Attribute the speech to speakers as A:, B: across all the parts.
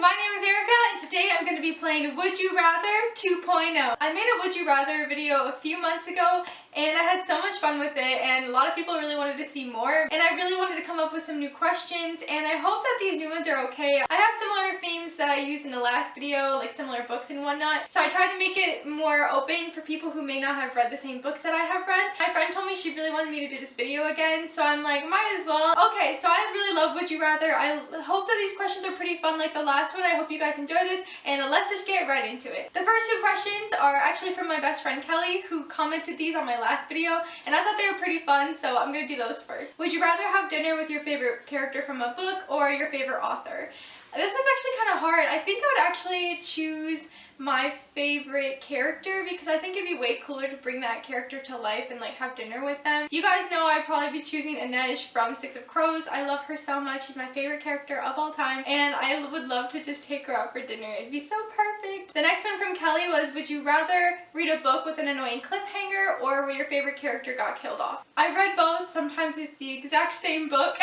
A: my name is Erica and today I'm going to be playing Would You Rather 2.0. I made a Would You Rather video a few months ago and I had so much fun with it and a lot of people really wanted to see more and I really wanted to come up with some new questions and I hope that these new ones are okay. I have similar themes that I used in the last video, like similar books and whatnot, so I tried to make it more open for people who may not have read the same books that I have read. My friend told me she really wanted me to do this video again, so I'm like, might as well. Okay, so I really love Would You Rather. I hope that these questions are pretty fun like the last one. I hope you guys enjoy this and let's just get right into it. The first two questions are actually from my best friend Kelly, who commented these on my last video and I thought they were pretty fun, so I'm gonna do those first. Would you rather have dinner with your favorite character from a book or your favorite author? This one's actually kind of hard. I think I would actually choose my favorite character because I think it'd be way cooler to bring that character to life and like have dinner with them. You guys know I'd probably be choosing Inej from Six of Crows. I love her so much. She's my favorite character of all time and I would love to just take her out for dinner. It'd be so perfect. The next one from Kelly was, would you rather read a book with an annoying cliffhanger or where your favorite character got killed off? I've read both. Sometimes it's the exact same book.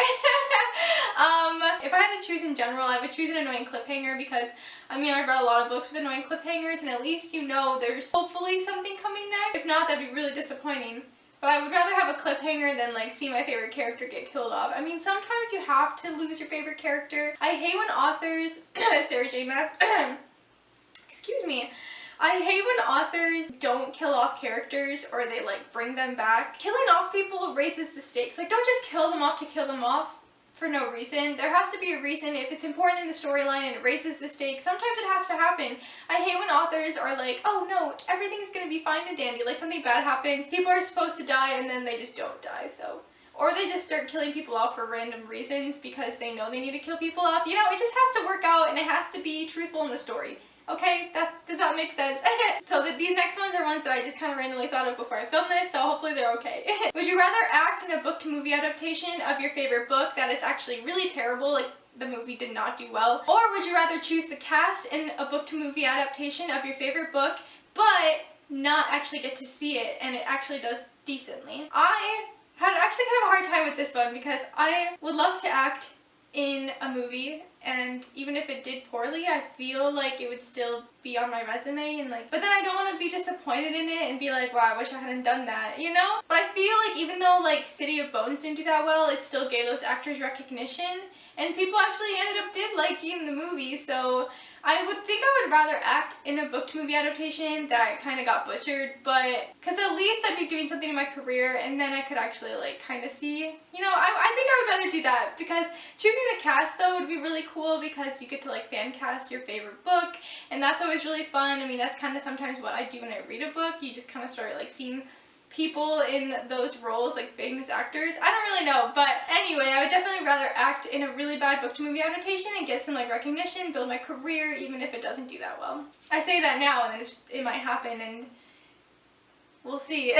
A: If I had to choose in general, I would choose an annoying cliffhanger because I mean, I've read a lot of books with annoying cliffhangers and at least you know there's hopefully something coming next. If not, that'd be really disappointing. But I would rather have a cliffhanger than like see my favorite character get killed off. I mean, sometimes you have to lose your favorite character. I hate when authors, Sarah J. Maas, excuse me. I hate when authors don't kill off characters or they like bring them back. Killing off people raises the stakes. Like, don't just kill them off to kill them off for no reason. There has to be a reason. If it's important in the storyline and it raises the stakes, sometimes it has to happen. I hate when authors are like, oh no, everything's gonna be fine and dandy, like something bad happens, people are supposed to die and then they just don't die, so. Or they just start killing people off for random reasons because they know they need to kill people off. You know, it just has to work out and it has to be truthful in the story. Okay, does that make sense? So these next ones are ones that I just kind of randomly thought of before I filmed this, so hopefully they're okay. Would you rather act in a book-to-movie adaptation of your favorite book that is actually really terrible, like the movie did not do well? Or would you rather choose the cast in a book-to-movie adaptation of your favorite book, but not actually get to see it and it actually does decently? I had actually kind of a hard time with this one because I would love to act in a movie and even if it did poorly, I feel like it would still be on my resume and like, but then I don't want to be disappointed in it and be like, wow, I wish I hadn't done that, you know? But I feel like even though like City of Bones didn't do that well, it still gave those actors recognition and people actually ended up liking the movie, so I would think I would rather act in a book-to-movie adaptation that kind of got butchered, but because at least I'd be doing something in my career and then I could actually like kind of see, you know, I think I would rather do that because choosing the cast though would be really cool because you get to like fan cast your favorite book and that's always really fun. I mean, that's kind of sometimes what I do when I read a book. You just kind of start like seeing people in those roles, like famous actors. I don't really know, but anyway, I would definitely rather act in a really bad book-to-movie adaptation and get some like recognition, build my career, even if it doesn't do that well. I say that now and then it might happen and we'll see.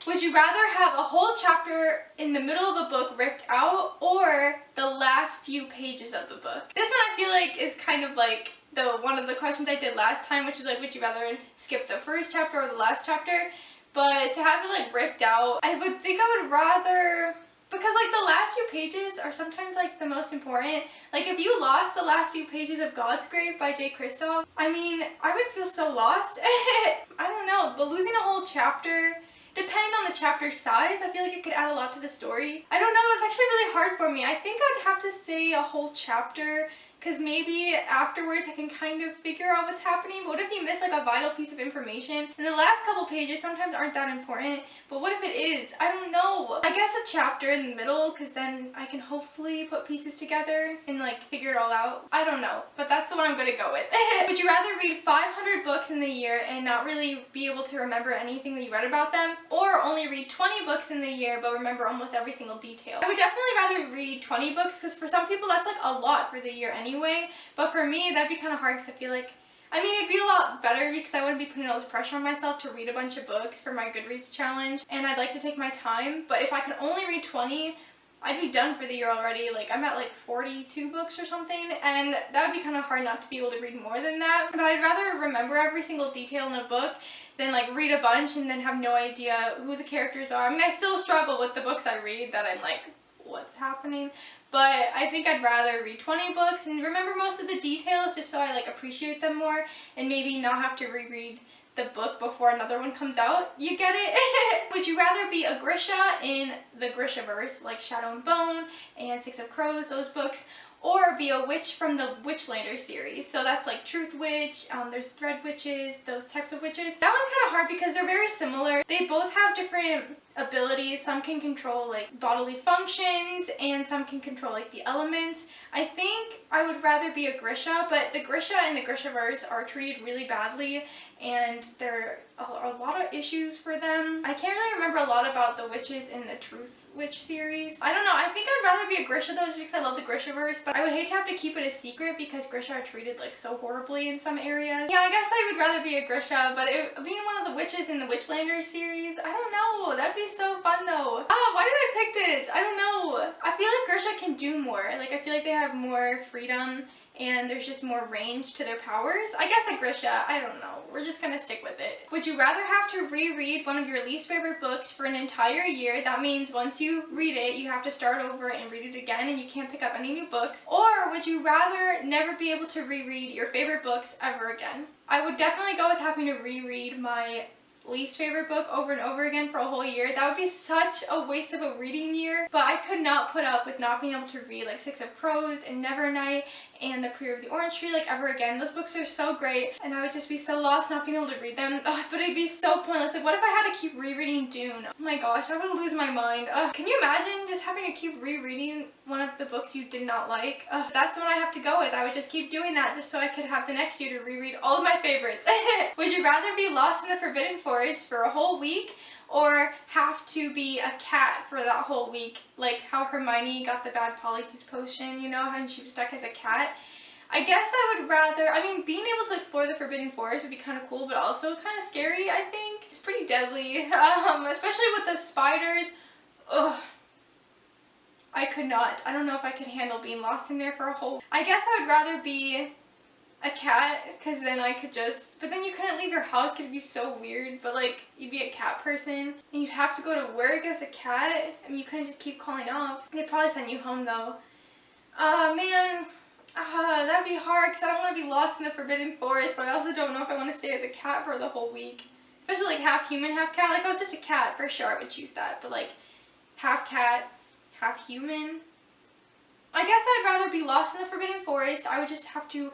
A: Would you rather have a whole chapter in the middle of a book ripped out or the last few pages of the book? This one I feel like is kind of like one of the questions I did last time, which was like, would you rather skip the first chapter or the last chapter? But to have it like ripped out, I would think I would rather, because like the last few pages are sometimes like the most important. Like if you lost the last few pages of God's Grave by J. Kristoff, I mean, I would feel so lost. I don't know, but losing a whole chapter, depending on the chapter size, I feel like it could add a lot to the story. I don't know, it's actually really hard for me. I think I'd have to say a whole chapter because maybe afterwards I can kind of figure out what's happening. But what if you miss like a vital piece of information? And the last couple pages sometimes aren't that important, but what if it is? I don't know. I guess a chapter in the middle because then I can hopefully put pieces together and like figure it all out. I don't know, but that's the one I'm gonna go with. Would you rather read 500 books in the year and not really be able to remember anything that you read about them, or only read 20 books in the year but remember almost every single detail? I would definitely rather read 20 books because for some people that's like a lot for the year anyway, but for me that'd be kind of hard because I feel like, I mean, it'd be a lot better because I wouldn't be putting all this pressure on myself to read a bunch of books for my Goodreads challenge and I'd like to take my time, but if I could only read 20, I'd be done for the year already. Like I'm at like 42 books or something and that would be kind of hard not to be able to read more than that, but I'd rather remember every single detail in a book than like read a bunch and then have no idea who the characters are. I mean, I still struggle with the books I read that I'm like, what's happening. But I think I'd rather read 20 books and remember most of the details just so I like appreciate them more and maybe not have to reread the book before another one comes out. You get it? Would you rather be a Grisha in the Grishaverse, like Shadow and Bone and Six of Crows, those books, or be a witch from the Witchlander series? So that's like Truth Witch, there's Thread Witches, those types of witches. That one's kind of hard because they're very similar. They both have different abilities. Some can control like bodily functions and some can control like the elements. I think I would rather be a Grisha, but the Grisha in the Grishaverse are treated really badly and there are a lot of issues for them. I can't really remember a lot about the witches in the Truth Witch series. I don't know, I think I'd rather be a Grisha though just because I love the Grishaverse, but I would hate to have to keep it a secret because Grisha are treated like so horribly in some areas. Yeah, I guess I would rather be a Grisha, but being one of the witches in the Witchlander series, I don't know, that'd be so fun though. Why did I pick this? I don't know. I feel like Grisha can do more. Like I feel like they have more freedom and there's just more range to their powers. I guess a Grisha, I don't know. We're just gonna stick with it. Would you rather have to reread one of your least favorite books for an entire year? That means once you read it, you have to start over and read it again and you can't pick up any new books. Or would you rather never be able to reread your favorite books ever again? I would definitely go with having to reread my least favorite book over and over again for a whole year. That would be such a waste of a reading year, but I could not put up with not being able to read like Six of Crows and Nevernight and The Career of the Orange Tree like ever again. Those books are so great and I would just be so lost not being able to read them. But it'd be so pointless. Like what if I had to keep rereading Dune? Oh my gosh, I would lose my mind. Can you imagine just having to keep rereading one of the books you did not like? That's the one I have to go with. I would just keep doing that just so I could have the next year to reread all of my favorites. Would you rather be lost in the Forbidden Forest for a whole week or have to be a cat for that whole week? Like how Hermione got the bad Polyjuice potion, you know, and she was stuck as a cat. I guess I would rather, I mean, being able to explore the Forbidden Forest would be kind of cool, but also kind of scary, I think. It's pretty deadly, especially with the spiders. Ugh. I could not. I don't know if I could handle being lost in there for a whole... I guess I would rather be a cat, because then I could just... But then you couldn't leave your house, it would be so weird. But like, you'd be a cat person, and you'd have to go to work as a cat, and you couldn't just keep calling off. They'd probably send you home though. Man... that'd be hard because I don't want to be lost in the Forbidden Forest, but I also don't know if I want to stay as a cat for the whole week. Especially like half human, half cat. Like if I was just a cat, for sure I would choose that. But like half cat, half human. I guess I'd rather be lost in the Forbidden Forest. I would just have to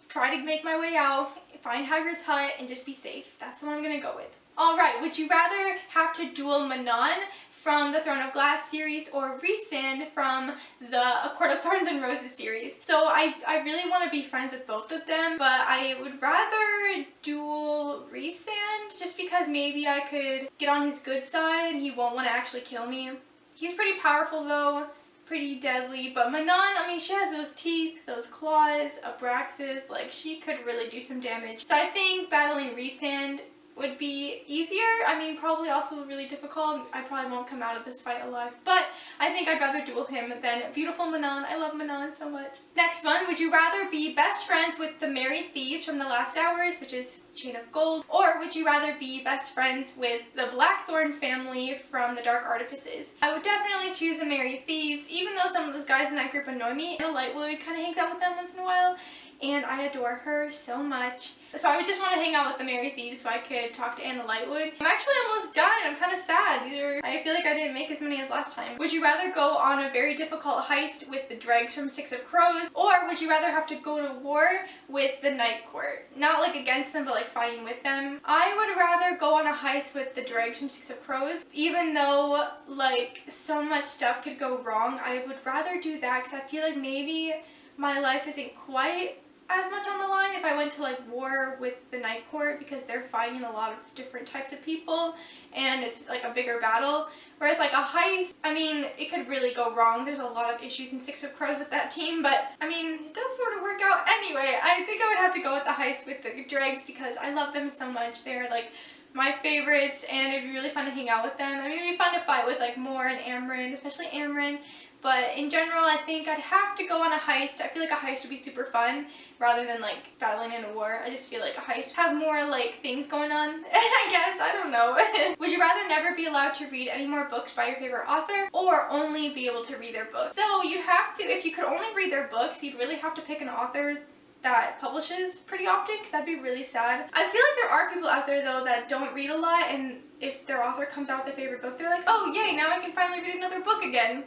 A: try to make my way out, find Hagrid's hut, and just be safe. That's the one I'm going to go with. Alright, would you rather have to duel Manon from the Throne of Glass series or Rhysand from the A Court of Thorns and Roses series? So I really want to be friends with both of them, but I would rather duel Rhysand just because maybe I could get on his good side and he won't want to actually kill me. He's pretty powerful though, pretty deadly, but Manon, I mean, she has those teeth, those claws, Abraxas, like she could really do some damage. So I think battling Rhysand would be easier. I mean, probably also really difficult. I probably won't come out of this fight alive, but I think I'd rather duel him than beautiful Manon. I love Manon so much. Next one, would you rather be best friends with the Merry Thieves from the Last Hours, which is Chain of Gold, or would you rather be best friends with the Blackthorn family from the Dark Artifices? I would definitely choose the Merry Thieves, even though some of those guys in that group annoy me. Anna Lightwood kind of hangs out with them once in a while, and I adore her so much. So I would just want to hang out with the Merry Thieves so I could talk to Anna Lightwood. I'm actually almost done. I'm kind of sad. I feel like I didn't make as many as last time. Would you rather go on a very difficult heist with the dregs from Six of Crows, or would you rather have to go to war with the Night Court? Not like against them, but like fighting with them. I would rather go on a heist with the dregs from Six of Crows. Even though like so much stuff could go wrong, I would rather do that because I feel like maybe my life isn't quite as much on the line if I went to like war with the Night Court because they're fighting a lot of different types of people and it's like a bigger battle. Whereas like a heist, I mean, it could really go wrong. There's a lot of issues in Six of Crows with that team, but I mean, it does sort of work out anyway. I think I would have to go with the heist with the dregs because I love them so much. They're like my favorites and it'd be really fun to hang out with them. I mean, it'd be fun to fight with like Mor and Amryn, especially Amryn. But in general, I think I'd have to go on a heist. I feel like a heist would be super fun rather than like battling in a war. I just feel like a heist have more like things going on. I guess, I don't know. Would you rather never be allowed to read any more books by your favorite author or only be able to read their books? So you'd have to, if you could only read their books, you'd really have to pick an author that publishes pretty often, because that'd be really sad. I feel like there are people out there though that don't read a lot, and if their author comes out with their favorite book, they're like, oh yay, now I can finally read another book again.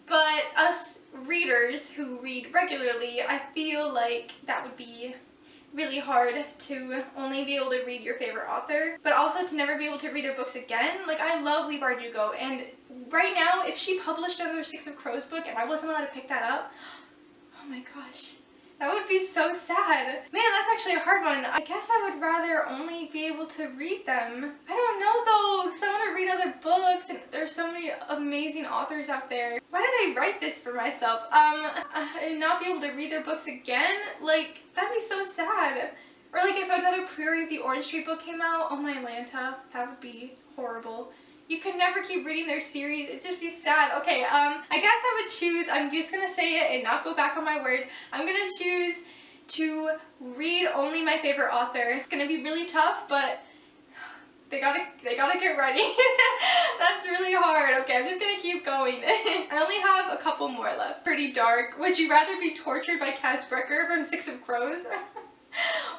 A: But us readers who read regularly, I feel like that would be really hard to only be able to read your favorite author, but also to never be able to read their books again. Like, I love Leigh Bardugo, and right now, if she published another Six of Crows book and I wasn't allowed to pick that up, oh my gosh. That would be so sad. Man, that's actually a hard one. I guess I would rather only be able to read them. I don't know though, because I want to read other books, and there's so many amazing authors out there. Why did I write this for myself? And not be able to read their books again? Like, that'd be so sad. Or like if another Prairie of the Orange Tree book came out, oh my Lanta, that would be horrible. You could never keep reading their series. It'd just be sad. Okay, I guess I would choose, I'm just gonna say it and not go back on my word. I'm gonna choose to read only my favorite author. It's gonna be really tough, but they gotta get ready. That's really hard. Okay, I'm just gonna keep going. I only have a couple more left. Pretty dark. Would you rather be tortured by Kaz Brekker from Six of Crows?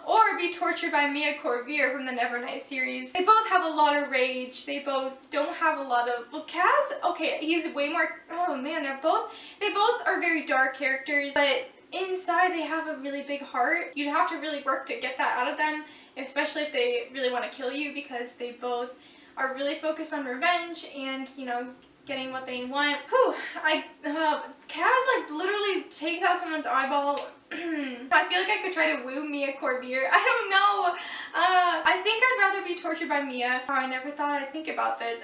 A: Or be tortured by Mia Corvier from the Nevernight series? They both have a lot of rage. They both don't have a lot of... Well, Kaz, okay, he's way more... Oh man, they both are very dark characters, but inside they have a really big heart. You'd have to really work to get that out of them, especially if they really want to kill you, because they both are really focused on revenge and, you know, getting what they want. Whew, Kaz like literally takes out someone's eyeball. I feel like I could try to woo Mia Corvier. I don't know. I think I'd rather be tortured by Mia. Oh, I never thought I'd think about this.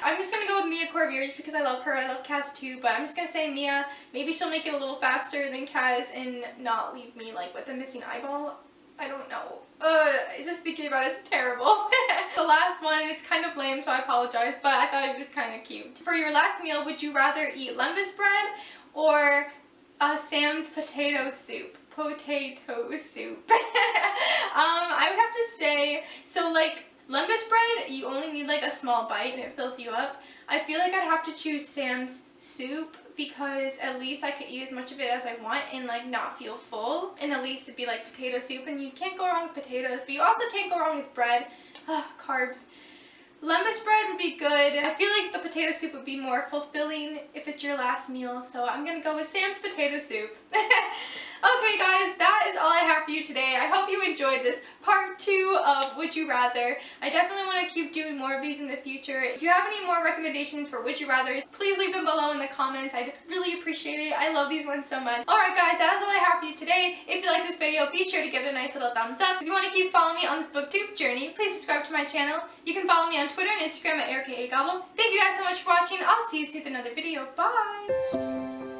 A: I'm just gonna go with Mia Corvier just because I love her. I love Kaz too, but I'm just gonna say Mia. Maybe she'll make it a little faster than Kaz and not leave me like with a missing eyeball. I don't know. Just thinking about it, it's terrible. The last one, and it's kind of lame, so I apologize, but I thought it was kind of cute. For your last meal, would you rather eat lembas bread or Sam's potato soup? Potato soup. I would have to say, so like lembas bread, you only need like a small bite and it fills you up. I feel like I'd have to choose Sam's soup, because at least I could eat as much of it as I want and like not feel full, and at least it'd be like potato soup, and you can't go wrong with potatoes, but you also can't go wrong with bread. Ugh, carbs. Lembas bread would be good. I feel like the potato soup would be more fulfilling if it's your last meal, so I'm gonna go with Sam's potato soup. Okay guys, that is all I have for you today. I hope you enjoyed this part 2 of Would You Rather. I definitely want to keep doing more of these in the future. If you have any more recommendations for Would You Rathers, please leave them below in the comments. I'd really appreciate it. I love these ones so much. Alright guys, that is all I have for you today. If you like this video, be sure to give it a nice little thumbs up. If you want to keep following me on this booktube journey, please subscribe to my channel. You can follow me on Twitter and Instagram at EricaAGobble. Thank you guys so much for watching. I'll see you soon with another video. Bye!